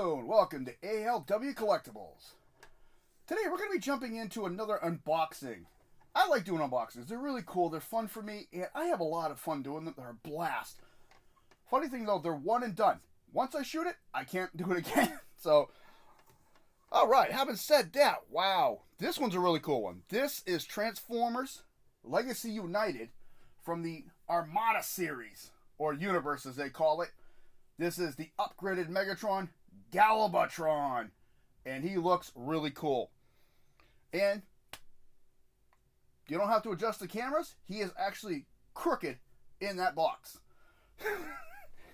Hello and welcome to ALW Collectibles. Today we're going to be jumping into another unboxing. I like doing unboxings. They're really cool. They're fun for me, and I have a lot of fun doing them. They're a blast. Funny thing though, they're one and done. Once I shoot it, I can't do it again. So, alright, having said that, wow, this one's a really cool one. This is Transformers Legacy United from the Armada series, or universe as they call it. This is the upgraded Megatron Galvatron, and he looks really cool. And you don't have to adjust the cameras. He is actually crooked in that box.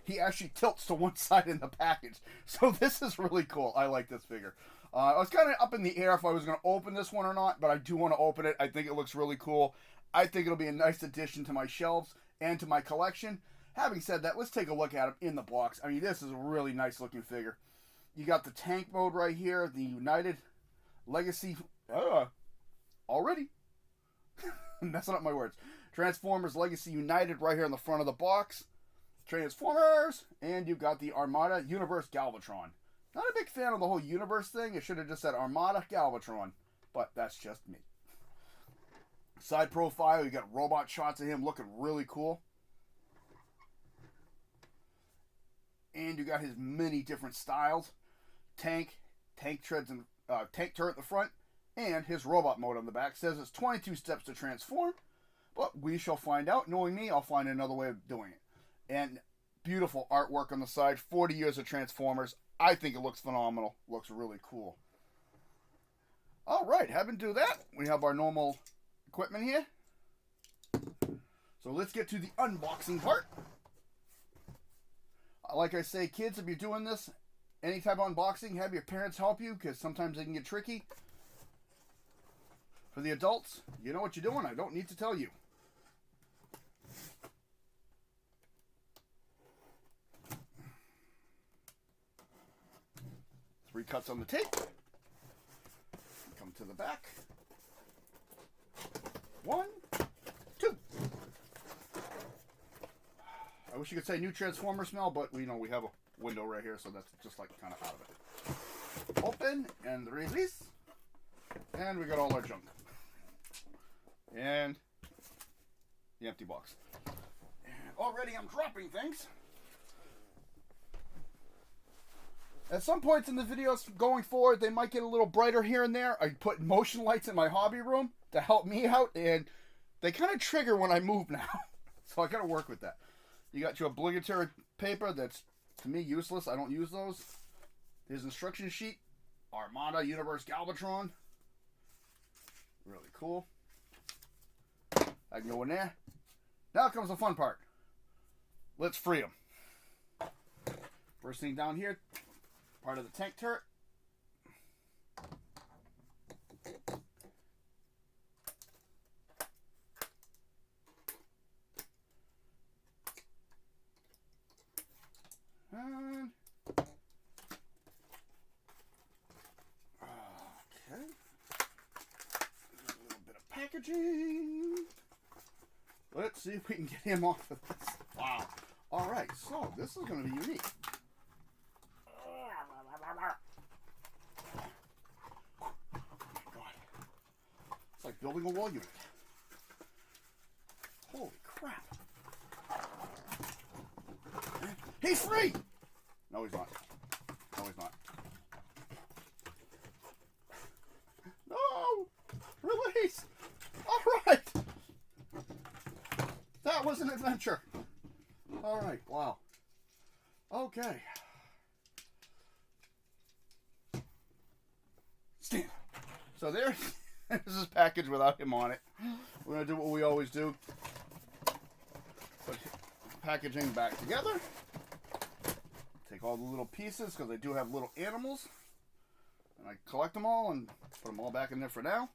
He actually tilts to one side in the package. So this is really cool. I like this figure. I was kind of up in the air if I was going to open this one or not, but I do want to open it. I think it looks really cool. I think it'll be a nice addition to my shelves and to my collection. Having said that, let's take a look at him in the box. I mean, this is a really nice looking figure. You got the tank mode right here, the United Legacy, already, messing up my words. Transformers Legacy United right here in the front of the box. Transformers, and you've got the Armada Universe Galvatron. Not a big fan of the whole universe thing. It should have just said Armada Galvatron, but that's just me. Side profile, you got robot shots of him looking really cool. And you got his many different styles. Tank turret in the front, and his robot mode on the back. Says it's 22 steps to transform, but we shall find out. Knowing me, I'll find another way of doing it. And beautiful artwork on the side. 40 years of Transformers. I think it looks phenomenal. Looks really cool. Alright, having to do that, we have our normal equipment here. So let's get to the unboxing part. Like I say, kids, if you're doing this, any type of unboxing, have your parents help you, because sometimes they can get tricky. For the adults, you know what you're doing. I don't need to tell you. Three cuts on the tape. Come to the back. 1, 2. I wish you could say new Transformer smell, but we know we have a window right here, so that's just like kind of out of it. Open and release. And we got all our junk. And the empty box. And already I'm dropping things. At some points in the videos going forward, they might get a little brighter here and there. I put motion lights in my hobby room to help me out, and they kind of trigger when I move now. So I got to work with that. You got your obligatory paper that's, to me, useless. I don't use those. Here's an instruction sheet. Armada Universe Galvatron. Really cool. I can go in there. Now comes the fun part. Let's free them. First thing down here, part of the tank turret. And okay, a little bit of packaging. Let's see if we can get him off of this. Wow. All right, so this is going to be unique. Oh my God. It's like building a wall unit. Holy crap. He's free! No, he's not. No, he's not. No! Release! Alright! That was an adventure. Alright, wow. Okay. Stand. So there's his package without him on it. We're going to do what we always do. Put packaging back together. Take all the little pieces, because I do have little animals. And I collect them all and put them all back in there for now.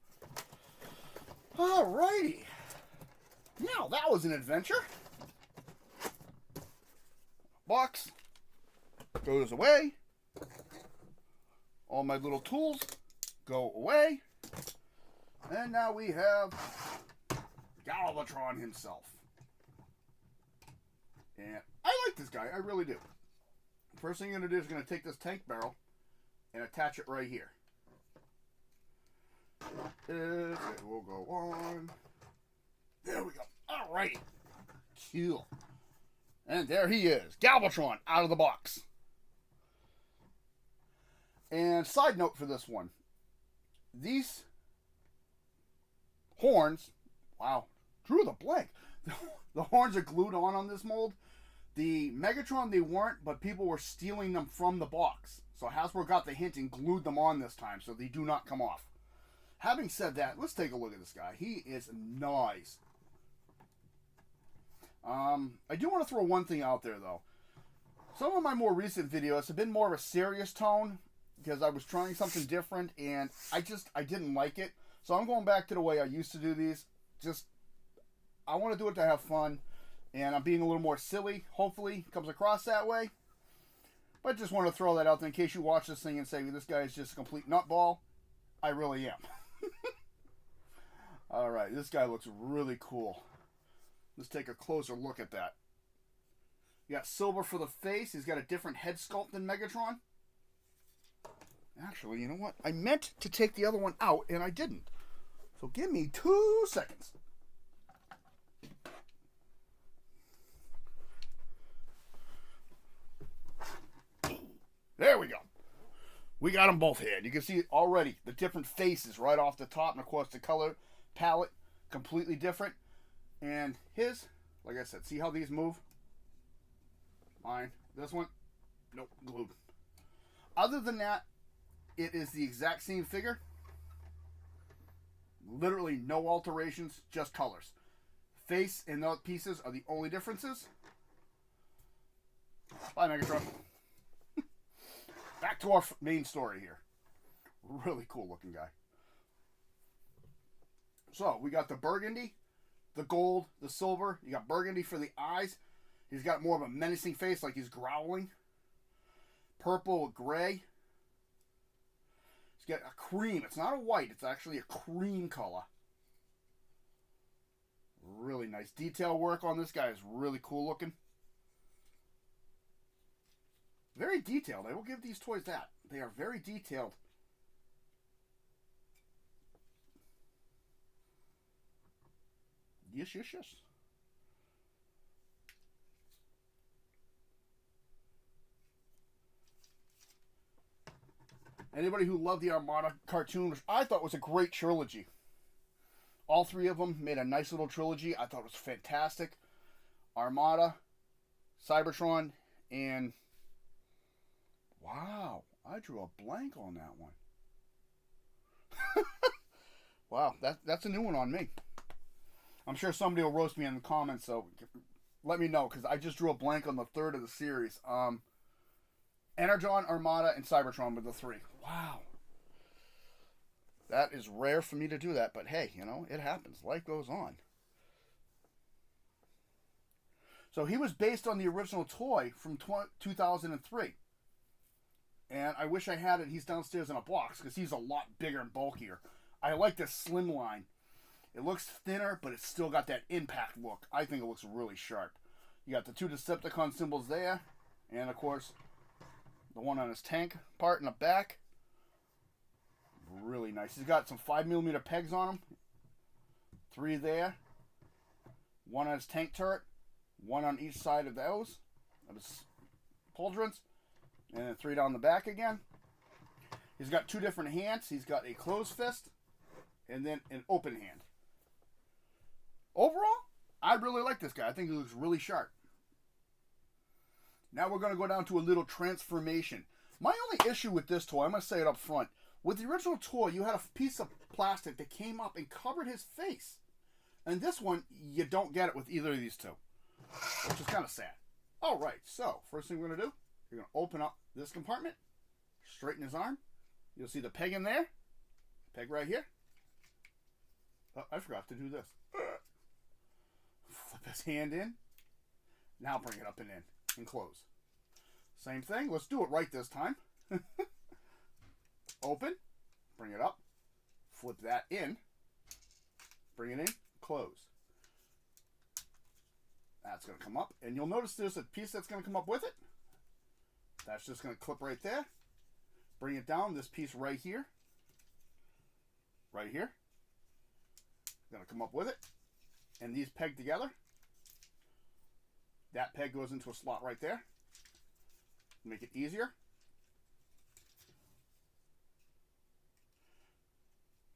Alrighty. Now, that was an adventure. Box goes away. All my little tools go away. And now we have Galvatron himself. And I like this guy, I really do. first thing you're going to do is going to take this tank barrel and attach it right here. It will go on. There we go. All right. Cool. And there he is. Galvatron out of the box. And side note for this one. These horns, wow, drew the blank. The horns are glued on this mold. The Megatron, they weren't, but people were stealing them from the box. So Hasbro got the hint and glued them on this time, so they do not come off. Having said that, let's take a look at this guy. He is nice. I do want to throw one thing out there, though. Some of my more recent videos have been more of a serious tone, because I was trying something different, and I didn't like it. So I'm going back to the way I used to do these. I want to do it to have fun, and I'm being a little more silly. Hopefully it comes across that way. But I just want to throw that out there in case you watch this thing and say, this guy is just a complete nutball. I really am. Alright, this guy looks really cool. Let's take a closer look at that. You got silver for the face. He's got a different head sculpt than Megatron. Actually, you know what? I meant to take the other one out, and I didn't. So give me 2 seconds. There we go. We got them both here. You can see already the different faces right off the top. And, of course, the color palette, completely different. And his, like I said, see how these move? Mine. This one, nope, glued. Other than that, it is the exact same figure. Literally no alterations, just colors. Face and the pieces are the only differences. Bye, Megatron. Back to our main story here. Really cool looking guy. So, we got the burgundy, the gold, the silver. You got burgundy for the eyes. He's got more of a menacing face, like he's growling. Purple with gray. He's got a cream. It's not a white. It's actually a cream color. Really nice. Detail work on this guy is really cool looking. Very detailed. I will give these toys that. They are very detailed. Yes, yes, yes. Anybody who loved the Armada cartoon, which I thought was a great trilogy. All three of them made a nice little trilogy. I thought it was fantastic. Armada, Cybertron, and... wow, I drew a blank on that one. Wow, that's a new one on me. I'm sure somebody will roast me in the comments, so let me know, because I just drew a blank on the third of the series. Energon, Armada, and Cybertron were the three. Wow. That is rare for me to do that, but hey, you know, it happens. Life goes on. So he was based on the original toy from 2003. And I wish I had it. He's downstairs in a box because he's a lot bigger and bulkier. I like the slim line. It looks thinner, but it's still got that impact look. I think it looks really sharp. You got the two Decepticon symbols there. And, of course, the one on his tank part in the back. Really nice. He's got some 5mm pegs on him. 3 there. 1 on his tank turret. 1 on each side of those. Of his pauldrons. And then 3 down the back again. He's got 2 different hands. He's got a closed fist. And then an open hand. Overall, I really like this guy. I think he looks really sharp. Now we're going to go down to a little transformation. My only issue with this toy, I'm going to say it up front. With the original toy, you had a piece of plastic that came up and covered his face. And this one, you don't get it with either of these two. Which is kind of sad. Alright, so, first thing we're going to do, you're going to open up this compartment. Straighten his arm. You'll see the peg in there. Peg right here. Oh, I forgot to do this. Flip his hand in. Now bring it up and in. And close. Same thing. Let's do it right this time. Open. Bring it up. Flip that in. Bring it in. Close. That's going to come up. And you'll notice there's a piece that's going to come up with it. That's just going to clip right there. Bring it down. This piece right here. Right here. Going to come up with it. And these peg together. That peg goes into a slot right there. Make it easier.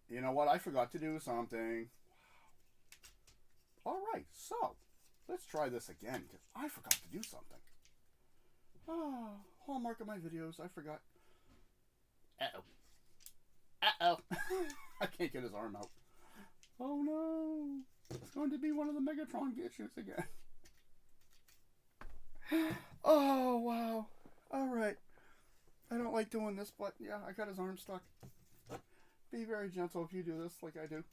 You know what? I forgot to do something. All right, so let's try this again because I forgot to do something. Oh, hallmark of my videos. I forgot. Uh-oh. Uh-oh. I can't get his arm out. Oh, no. It's going to be one of the Megatron issues again. Oh, wow. All right. I don't like doing this, but yeah, I got his arm stuck. Be very gentle if you do this like I do.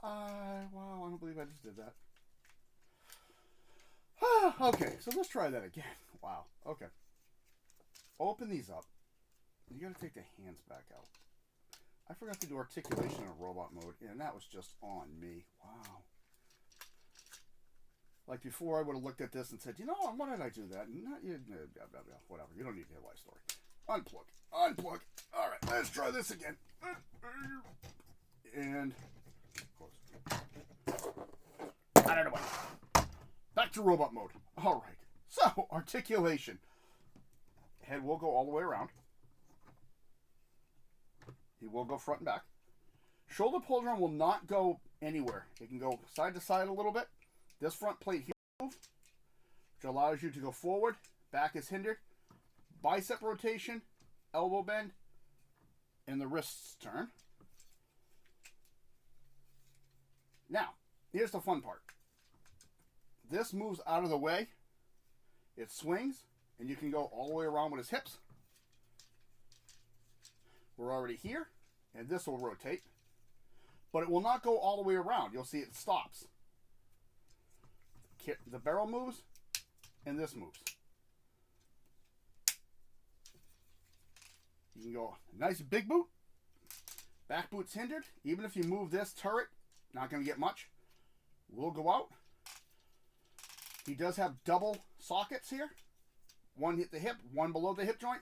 Wow, I don't believe I just did that. Okay, so let's try that again. Wow, okay. Open these up. You gotta take the hands back out. I forgot to do articulation in robot mode, and that was just on me. Wow. Like before, I would have looked at this and said, you know, why did I do that? Not you, blah, blah, blah, whatever. You don't need to hear life story. Unplug. Unplug. All right, let's try this again. And close. Out of the way. Back to robot mode. All right. So, articulation. Head will go all the way around. He will go front and back. Shoulder pull drum will not go anywhere. It can go side to side a little bit. This front plate here move, which allows you to go forward. Back is hindered. Bicep rotation, elbow bend, and the wrists turn. Now, here's the fun part. This moves out of the way. It swings, and you can go all the way around with his hips. We're already here, and this will rotate. But it will not go all the way around. You'll see it stops. The barrel moves, and this moves. You can go nice big boot. Back boot's hindered. Even if you move this turret, not going to get much. Will go out. He does have double sockets here. One hit the hip, one below the hip joint.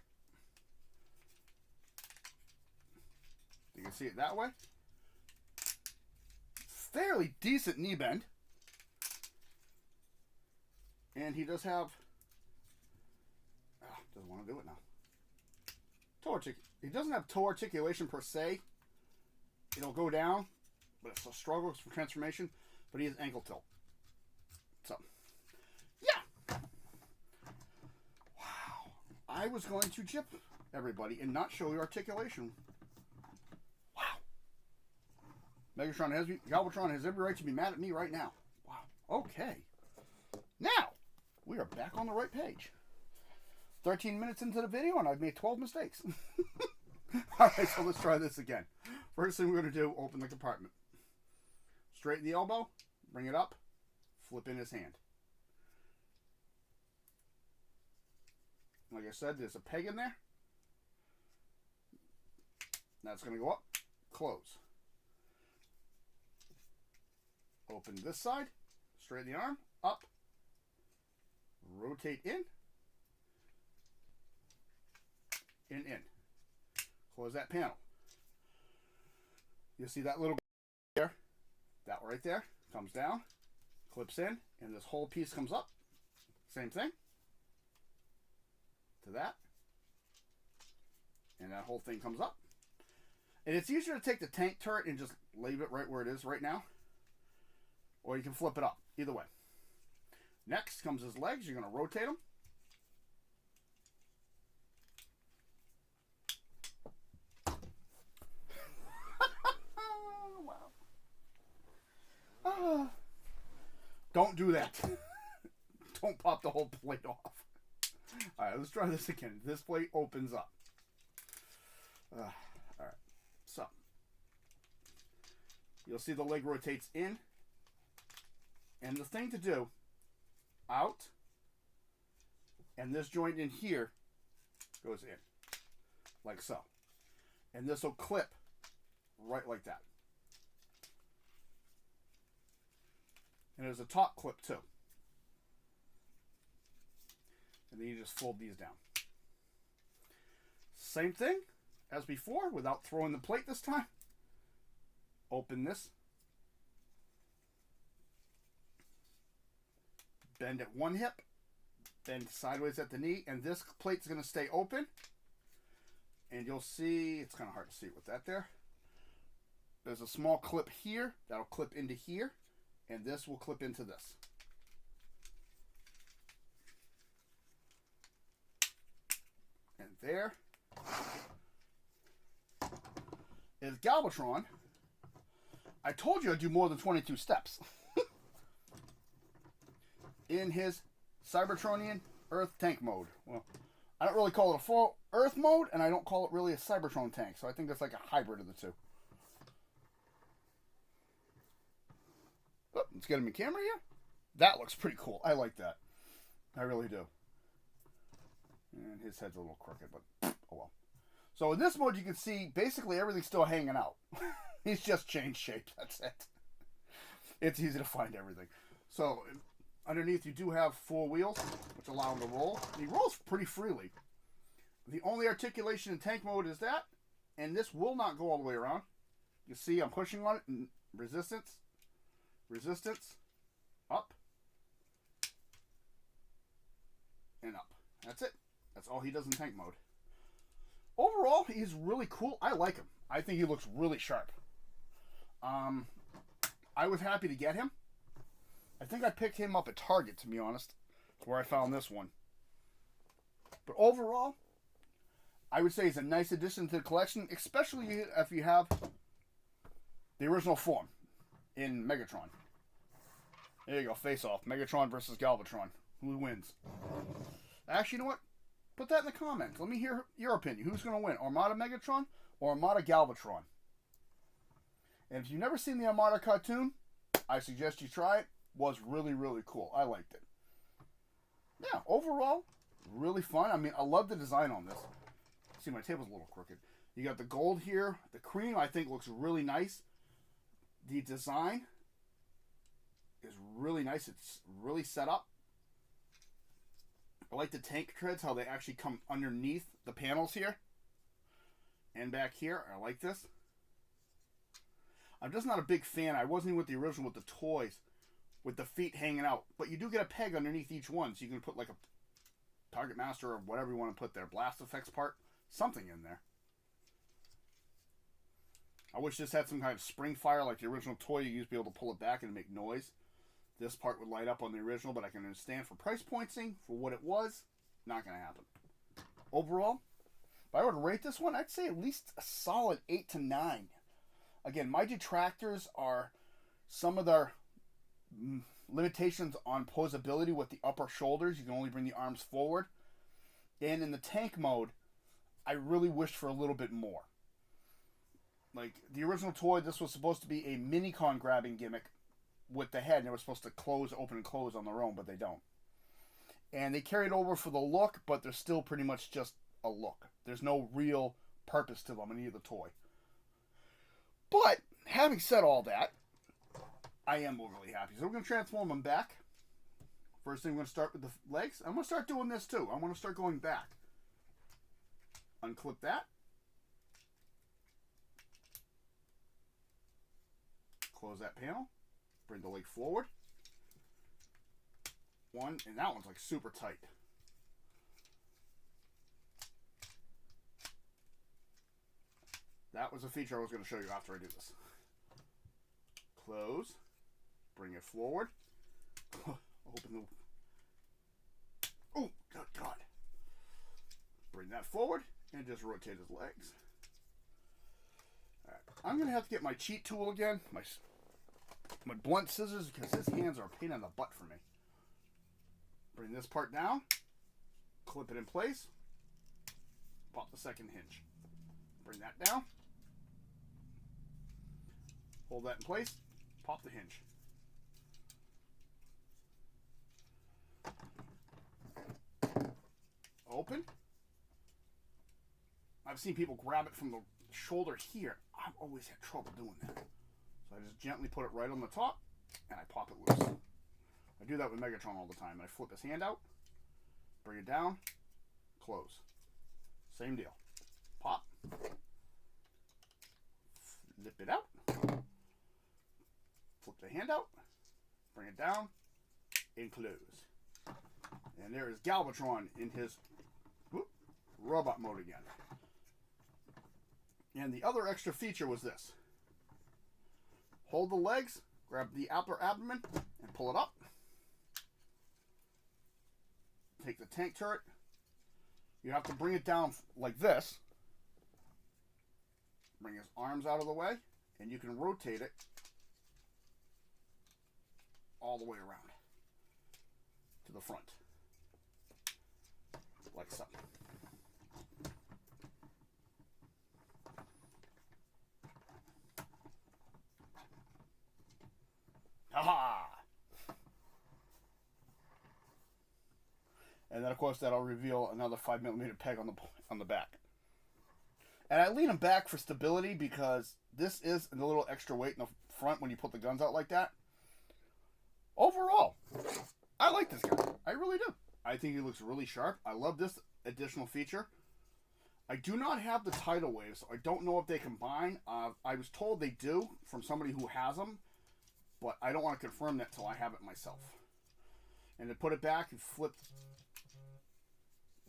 You can see it that way. Fairly decent knee bend. And he does have... doesn't want to do it now. He doesn't have toe articulation per se. It'll go down, but it's a struggle for transformation. But he has ankle tilt. So, yeah. Wow. I was going to chip everybody and not show you articulation. Wow. Galvatron has every right to be mad at me right now. Wow. Okay. Now, we are back on the right page. 13 minutes into the video, and I've made 12 mistakes. All right, so let's try this again. First thing we're going to do, open the compartment. Straighten the elbow, bring it up, flip in his hand. Like I said, there's a peg in there. That's going to go up, close. Open this side, straighten the arm, up, rotate in, in. Close that panel. You'll see that little there, that right there, comes down, clips in, and this whole piece comes up. Same thing. To that. And that whole thing comes up. And it's easier to take the tank turret and just leave it right where it is right now. Or you can flip it up. Either way. Next comes his legs. You're going to rotate them. Wow. Don't do that. Don't pop the whole plate off. Alright, let's try this again. This plate opens up. Alright. So. You'll see the leg rotates in. And the thing to do, out, and this joint in here goes in, like so. And this will clip right like that. And there's a top clip too. And then you just fold these down. Same thing as before, without throwing the plate this time. Open this. Bend at one hip. Bend sideways at the knee. And this plate's going to stay open. And you'll see, it's kind of hard to see with that there. There's a small clip here. That'll clip into here. And this will clip into this. And there is Galvatron. I told you I'd do more than 22 steps. In his Cybertronian Earth tank mode. Well, I don't really call it a full Earth mode, and I don't call it really a Cybertron tank, so I think it's like a hybrid of the two. Oh, let's get him in camera here. That looks pretty cool. I like that. I really do. And his head's a little crooked, but oh well. So in this mode, you can see basically everything's still hanging out. He's just changed shape. That's it. It's easy to find everything. So underneath, you do have 4 wheels, which allow him to roll. And he rolls pretty freely. The only articulation in tank mode is that, and this will not go all the way around. You see I'm pushing on it, and resistance, resistance, up, and up. That's it. That's all he does in tank mode. Overall, he's really cool. I like him. I think he looks really sharp. I was happy to get him. I think I picked him up at Target, to be honest. That's where I found this one. But overall, I would say he's a nice addition to the collection, especially if you have the original form in Megatron. There you go, face off. Megatron versus Galvatron. Who wins? Actually, you know what? Put that in the comments. Let me hear your opinion. Who's going to win? Armada Megatron or Armada Galvatron? And if you've never seen the Armada cartoon, I suggest you try it. Was really, really cool. I liked it. Yeah, overall, really fun. I mean, I love the design on this. See, my table's a little crooked. You got the gold here. The cream, I think, looks really nice. The design is really nice. It's really set up. I like the tank treads, how they actually come underneath the panels here. And back here. I like this. I'm just not a big fan. I wasn't even with the original with the toys, with the feet hanging out. But you do get a peg underneath each one, so you can put like a Target Master or whatever you want to put there. Blast effects part. Something in there. I wish this had some kind of spring fire like the original toy. You used to be able to pull it back and make noise. This part would light up on the original, but I can understand for price pointing, for what it was, not going to happen. Overall, if I were to rate this one, I'd say at least a solid 8 to 9. Again, my detractors are some of their limitations on posability with the upper shoulders. You can only bring the arms forward. And in the tank mode, I really wished for a little bit more. Like, the original toy, this was supposed to be a mini-con grabbing gimmick with the head. And they were supposed to close, open, and close on their own, but they don't. And they carried over for the look, but they're still pretty much just a look. There's no real purpose to them in either toy. But, having said all that, I am overly happy. So we're going to transform them back. First thing, we're going to start with the legs. I'm going to start doing this too. I want to start going back. Unclip that. Close that panel. Bring the leg forward. One, and that one's like super tight. That was a feature I was going to show you after I do this. Close. Bring it forward. Open the... Oh, good God. Bring that forward and just rotate his legs. All right. I'm going to have to get my cheat tool again. My blunt scissors, because his hands are a pain in the butt for me. Bring this part down. Clip it in place. Pop the second hinge. Bring that down. Hold that in place. Pop the hinge. Open. I've seen people grab it from the shoulder here. I've always had trouble doing that. So I just gently put it right on the top, and I pop it loose. I do that with Megatron all the time. I flip his hand out, Bring it down, close. Same deal. Pop. Flip it out. Flip the hand out. Bring it down and close. And there is Galvatron in his robot mode again. And the other extra feature was this. Hold the legs, grab the upper abdomen, and pull it up. Take the tank turret. You have to bring it down like this. Bring his arms out of the way, and you can rotate it all the way around to the front. Like so. Ha! And then, of course, that'll reveal another 5mm peg on the back. And I lean them back for stability because this is a little extra weight in the front when you put the guns out like that. Overall, I like this guy. I really do. I think he looks really sharp. I love this additional feature. I do not have the tidal waves, so I don't know if they combine. I was told they do from somebody who has them, but I don't want to confirm that till I have it myself. And to put it back and flip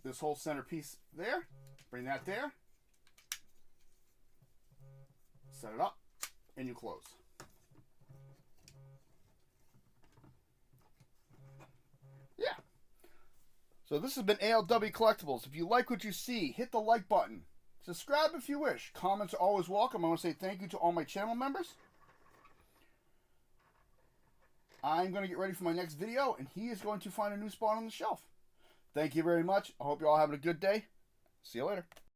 this whole centerpiece there, bring that there, set it up, and you close. Yeah. So this has been ALW Collectibles. If you like what you see, hit the like button. Subscribe if you wish. Comments are always welcome. I want to say thank you to all my channel members. I'm going to get ready for my next video, and he is going to find a new spot on the shelf. Thank you very much. I hope you're all having a good day. See you later.